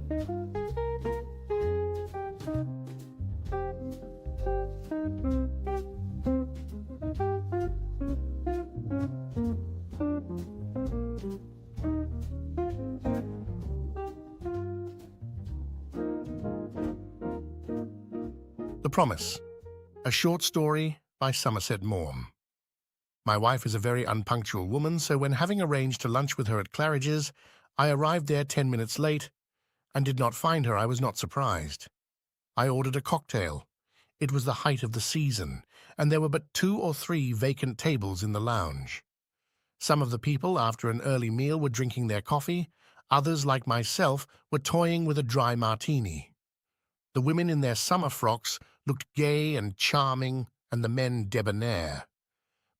The Promise, a short story by Somerset Maugham. My wife is a very unpunctual woman, so when having arranged to lunch with her at Claridge's, I arrived there 10 minutes late and did not find her. I was not surprised. I ordered a cocktail. It was the height of the season, and there were but 2 or 3 vacant tables in the lounge. Some of the people, after an early meal, were drinking their coffee. Others, like myself, were toying with a dry martini. The women in their summer frocks looked gay and charming, and the men debonair.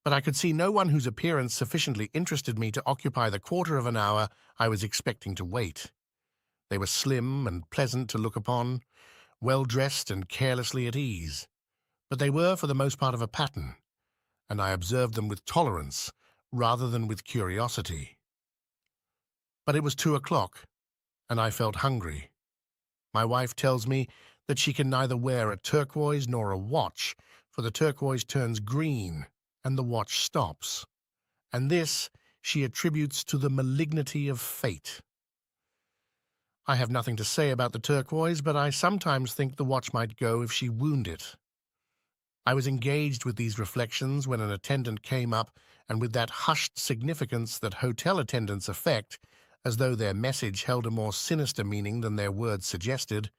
But I could see no one whose appearance sufficiently interested me to occupy the quarter of an hour I was expecting to wait. They were slim and pleasant to look upon, well-dressed and carelessly at ease. But they were, for the most part, of a pattern, and I observed them with tolerance rather than with curiosity. But it was 2 o'clock, and I felt hungry. My wife tells me that she can neither wear a turquoise nor a watch, for the turquoise turns green and the watch stops. And this she attributes to the malignity of fate. I have nothing to say about the turquoise, but I sometimes think the watch might go if she wound it. I was engaged with these reflections when an attendant came up, and with that hushed significance that hotel attendants affect, as though their message held a more sinister meaning than their words suggested,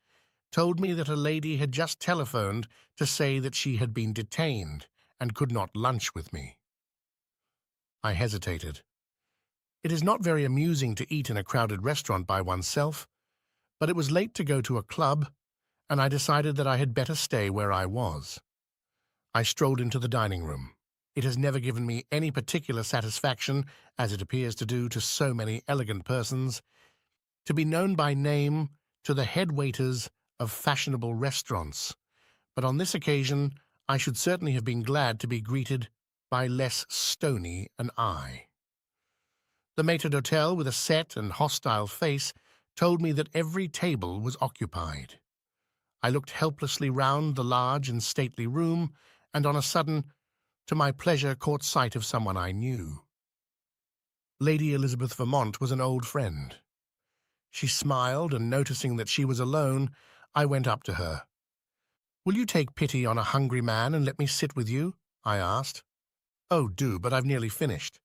told me that a lady had just telephoned to say that she had been detained and could not lunch with me. I hesitated. It is not very amusing to eat in a crowded restaurant by oneself, but it was late to go to a club, and I decided that I had better stay where I was. I strolled into the dining room. It has never given me any particular satisfaction, as it appears to do to so many elegant persons, to be known by name to the head waiters of fashionable restaurants, but on this occasion I should certainly have been glad to be greeted by less stony an eye. The maître d'hôtel, with a set and hostile face, told me that every table was occupied. I looked helplessly round the large and stately room, and on a sudden, to my pleasure, caught sight of someone I knew. Lady Elizabeth Vermont was an old friend. She smiled, and noticing that she was alone, I went up to her. "Will you take pity on a hungry man and let me sit with you?" I asked. "Oh, do, but I've nearly finished."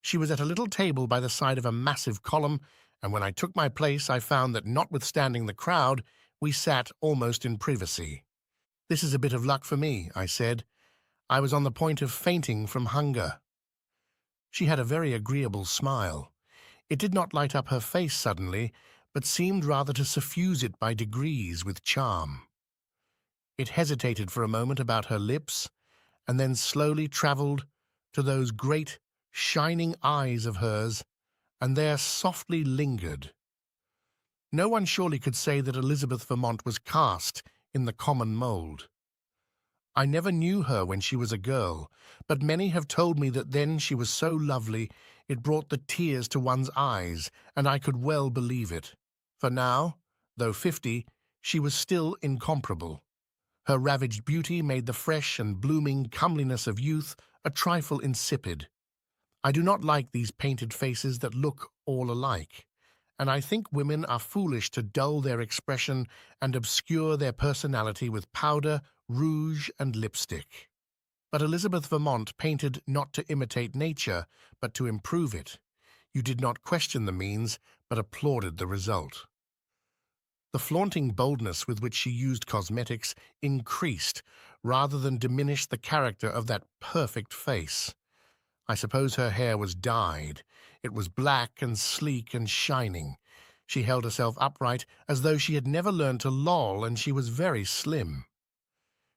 She was at a little table by the side of a massive column, and when I took my place I found that, notwithstanding the crowd, we sat almost in privacy. "This is a bit of luck for me," I said. I was on the point of fainting from hunger. She had a very agreeable smile. It did not light up her face suddenly, but seemed rather to suffuse it by degrees with charm. It hesitated for a moment about her lips, and then slowly travelled to those great, shining eyes of hers, and there softly lingered. No one surely could say that Elizabeth Vermont was cast in the common mould. I never knew her when she was a girl, but many have told me that then she was so lovely it brought the tears to one's eyes, and I could well believe it. For now, though 50, she was still incomparable. Her ravaged beauty made the fresh and blooming comeliness of youth a trifle insipid. I do not like these painted faces that look all alike, and I think women are foolish to dull their expression and obscure their personality with powder, rouge, and lipstick. But Elizabeth Vermont painted not to imitate nature, but to improve it. You did not question the means, but applauded the result. The flaunting boldness with which she used cosmetics increased rather than diminished the character of that perfect face. I suppose her hair was dyed. It was black and sleek and shining. She held herself upright as though she had never learned to loll, and she was very slim.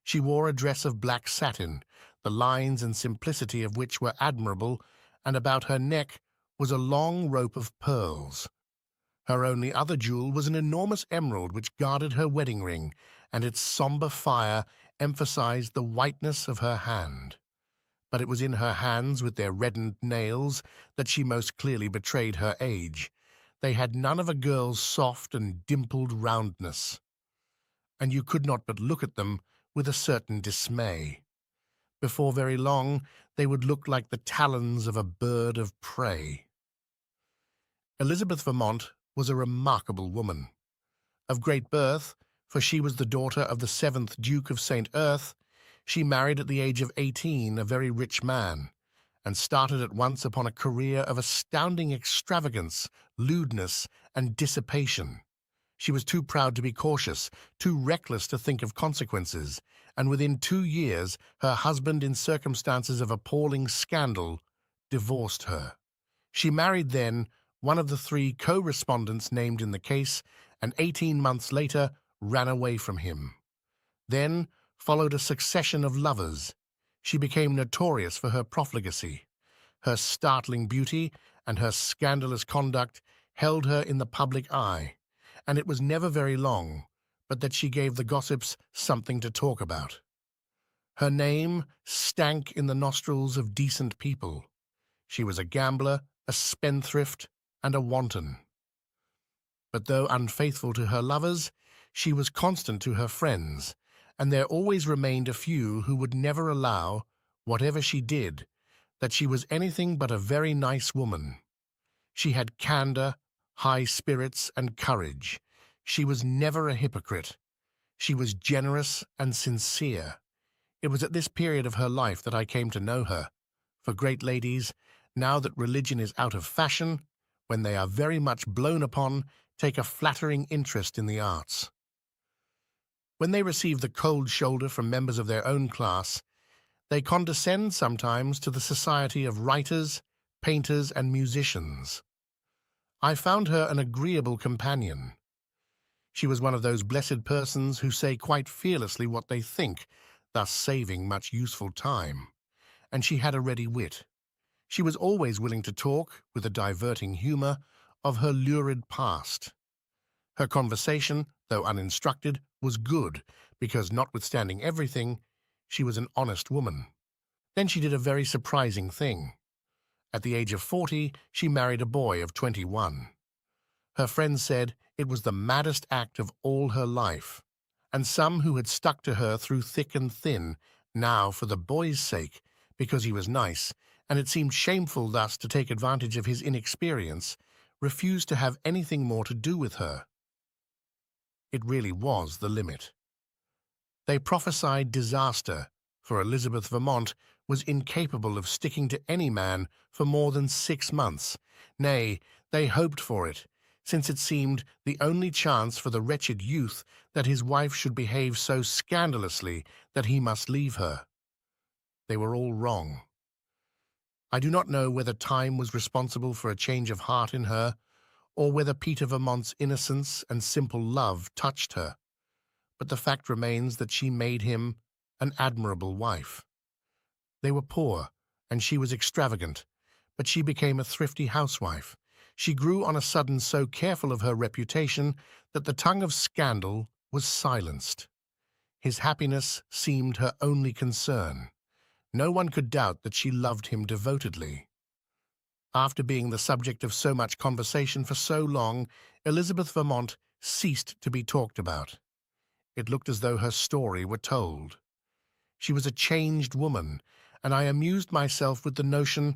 She wore a dress of black satin, the lines and simplicity of which were admirable, and about her neck was a long rope of pearls. Her only other jewel was an enormous emerald which guarded her wedding ring, and its sombre fire emphasized the whiteness of her hand. But it was in her hands, with their reddened nails, that she most clearly betrayed her age. They had none of a girl's soft and dimpled roundness, and you could not but look at them with a certain dismay. Before very long, they would look like the talons of a bird of prey. Elizabeth Vermont was a remarkable woman. Of great birth, for she was the daughter of the 7th Duke of St. Erth, she married at the age of 18 a very rich man, and started at once upon a career of astounding extravagance, lewdness, and dissipation. She was too proud to be cautious, too reckless to think of consequences, and within 2 years her husband, in circumstances of appalling scandal, divorced her. She married then one of the 3 co-respondents named in the case, and 18 months later ran away from him. Then followed a succession of lovers. She became notorious for her profligacy. Her startling beauty and her scandalous conduct held her in the public eye, and it was never very long but that she gave the gossips something to talk about. Her name stank in the nostrils of decent people. She was a gambler, a spendthrift, and a wanton. But though unfaithful to her lovers, she was constant to her friends, and there always remained a few who would never allow, whatever she did, that she was anything but a very nice woman. She had candor, high spirits, and courage. She was never a hypocrite. She was generous and sincere. It was at this period of her life that I came to know her. For great ladies, now that religion is out of fashion, when they are very much blown upon, take a flattering interest in the arts. When they receive the cold shoulder from members of their own class, they condescend sometimes to the society of writers, painters, and musicians. I found her an agreeable companion. She was one of those blessed persons who say quite fearlessly what they think, thus saving much useful time, and she had a ready wit. She was always willing to talk, with a diverting humour, of her lurid past. Her conversation, though uninstructed, was good, because, notwithstanding everything, she was an honest woman. Then she did a very surprising thing. At the age of 40, she married a boy of 21. Her friends said it was the maddest act of all her life, and some who had stuck to her through thick and thin, now, for the boy's sake, because he was nice, and it seemed shameful thus to take advantage of his inexperience, refused to have anything more to do with her. It really was the limit. They prophesied disaster, for Elizabeth Vermont was incapable of sticking to any man for more than 6 months. Nay, they hoped for it, since it seemed the only chance for the wretched youth that his wife should behave so scandalously that he must leave her. They were all wrong. I do not know whether time was responsible for a change of heart in her, or whether Peter Vermont's innocence and simple love touched her, but the fact remains that she made him an admirable wife. They were poor, and she was extravagant, but she became a thrifty housewife. She grew on a sudden so careful of her reputation that the tongue of scandal was silenced. His happiness seemed her only concern. No one could doubt that she loved him devotedly. After being the subject of so much conversation for so long, Elizabeth Vermont ceased to be talked about. It looked as though her story were told. She was a changed woman, and I amused myself with the notion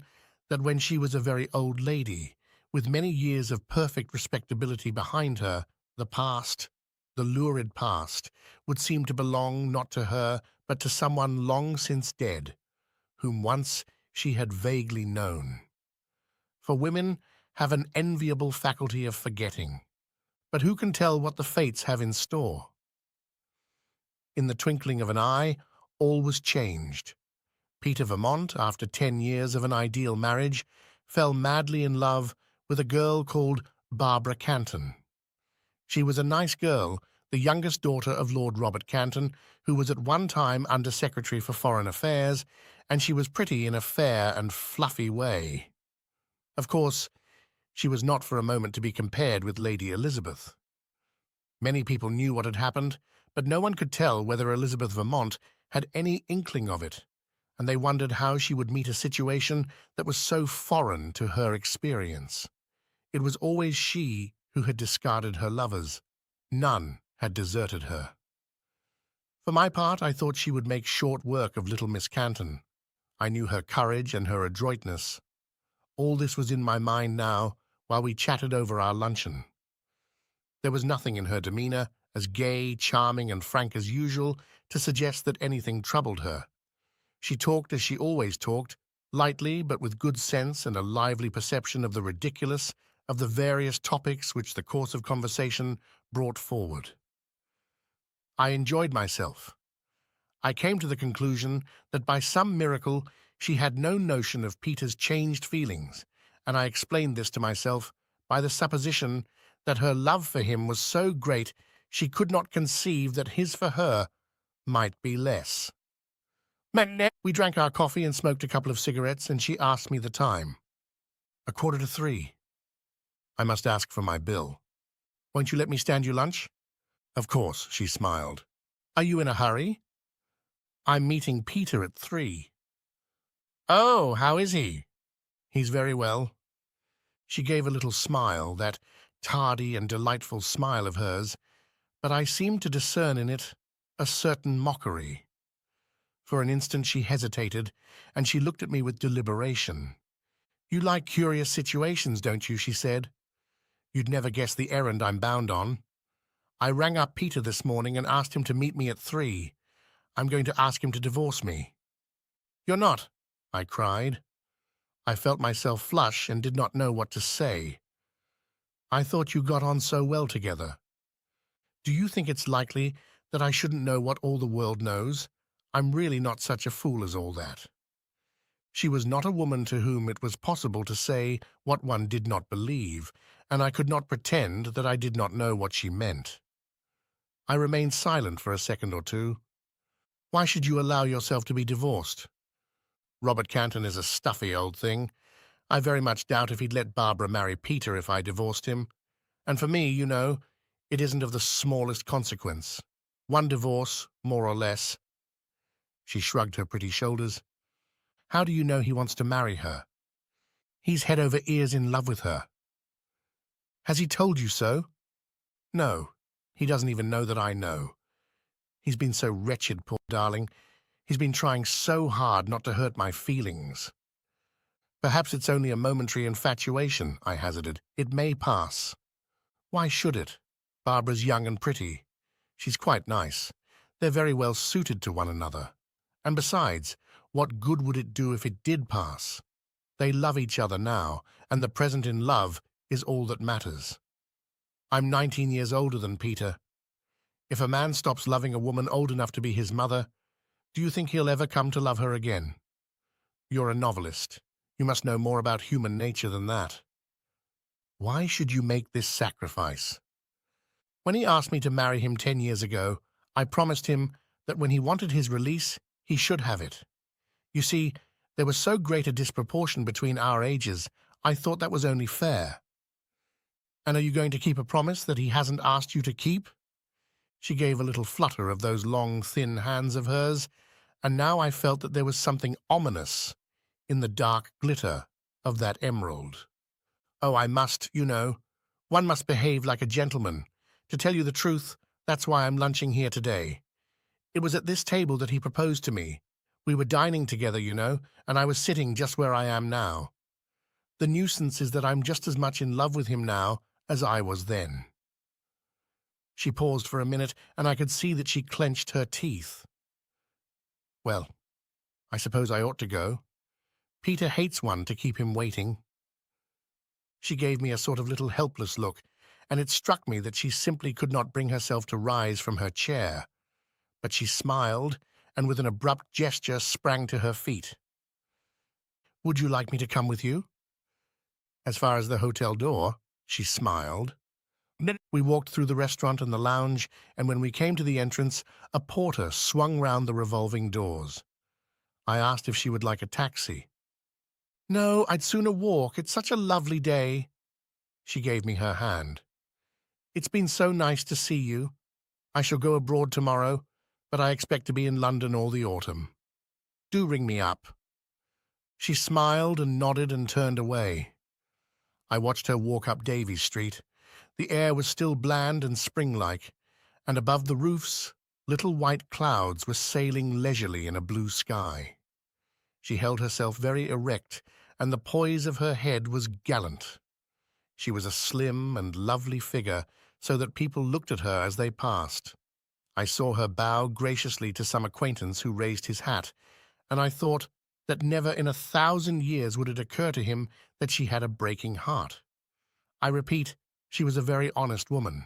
that when she was a very old lady, with many years of perfect respectability behind her, the past, the lurid past, would seem to belong not to her, but to someone long since dead, whom once she had vaguely known. For women have an enviable faculty of forgetting, but who can tell what the fates have in store? In the twinkling of an eye, all was changed. Peter Vermont, after 10 years of an ideal marriage, fell madly in love with a girl called Barbara Canton. She was a nice girl, the youngest daughter of Lord Robert Canton, who was at one time Under Secretary for Foreign Affairs, and she was pretty in a fair and fluffy way. Of course, she was not for a moment to be compared with Lady Elizabeth. Many people knew what had happened, but no one could tell whether Elizabeth Vermont had any inkling of it, and they wondered how she would meet a situation that was so foreign to her experience. It was always she who had discarded her lovers. None had deserted her. For my part, I thought she would make short work of little Miss Canton. I knew her courage and her adroitness. All this was in my mind now while we chatted over our luncheon. There was nothing in her demeanour, as gay, charming, and frank as usual, to suggest that anything troubled her. She talked as she always talked, lightly but with good sense and a lively perception of the ridiculous of the various topics which the course of conversation brought forward. I enjoyed myself. I came to the conclusion that by some miracle she had no notion of Peter's changed feelings, and I explained this to myself by the supposition that her love for him was so great she could not conceive that his for her might be less. We drank our coffee and smoked a couple of cigarettes, and she asked me the time. 3:15. I must ask for my bill. Won't you let me stand you lunch? Of course, she smiled. Are you in a hurry? I'm meeting Peter at 3. Oh, how is he? He's very well. She gave a little smile, that tardy and delightful smile of hers, but I seemed to discern in it a certain mockery. For an instant she hesitated, and she looked at me with deliberation. You like curious situations, don't you? She said. You'd never guess the errand I'm bound on. I rang up Peter this morning and asked him to meet me at 3. I'm going to ask him to divorce me. You're not, I cried. I felt myself flush and did not know what to say. I thought you got on so well together. Do you think it's likely that I shouldn't know what all the world knows? I'm really not such a fool as all that. She was not a woman to whom it was possible to say what one did not believe, and I could not pretend that I did not know what she meant. I remained silent for a second or two. Why should you allow yourself to be divorced? Robert Canton is a stuffy old thing. I very much doubt if he'd let Barbara marry Peter if I divorced him. And for me, you know, it isn't of the smallest consequence. One divorce, more or less. She shrugged her pretty shoulders. How do you know he wants to marry her? He's head over ears in love with her. Has he told you so? No, he doesn't even know that I know. He's been so wretched, poor darling. He's been trying so hard not to hurt my feelings. Perhaps it's only a momentary infatuation, I hazarded. It may pass. Why should it? Barbara's young and pretty. She's quite nice. They're very well suited to one another. And besides, what good would it do if it did pass? They love each other now, and the present in love is all that matters. I'm 19 years older than Peter. If a man stops loving a woman old enough to be his mother, do you think he'll ever come to love her again? You're a novelist. You must know more about human nature than that. Why should you make this sacrifice? When he asked me to marry him 10 years ago, I promised him that when he wanted his release, he should have it. You see, there was so great a disproportion between our ages, I thought that was only fair. And are you going to keep a promise that he hasn't asked you to keep? She gave a little flutter of those long, thin hands of hers, and now I felt that there was something ominous in the dark glitter of that emerald. Oh, I must, you know. One must behave like a gentleman. To tell you the truth, that's why I'm lunching here today. It was at this table that he proposed to me. We were dining together, you know, and I was sitting just where I am now. The nuisance is that I'm just as much in love with him now as I was then. She paused for a minute, and I could see that she clenched her teeth. Well, I suppose I ought to go. Peter hates one to keep him waiting. She gave me a sort of little helpless look, and it struck me that she simply could not bring herself to rise from her chair. But she smiled, and with an abrupt gesture sprang to her feet. Would you like me to come with you? As far as the hotel door, she smiled. We walked through the restaurant and the lounge, and when we came to the entrance, a porter swung round the revolving doors. I asked if she would like a taxi. No, I'd sooner walk. It's such a lovely day. She gave me her hand. It's been so nice to see you. I shall go abroad tomorrow, but I expect to be in London all the autumn. Do ring me up. She smiled and nodded and turned away. I watched her walk up Davies Street. The air was still bland and spring-like, and above the roofs, little white clouds were sailing leisurely in a blue sky. She held herself very erect, and the poise of her head was gallant. She was a slim and lovely figure, so that people looked at her as they passed. I saw her bow graciously to some acquaintance who raised his hat, and I thought that never in 1,000 years would it occur to him that she had a breaking heart. I repeat, she was a very honest woman.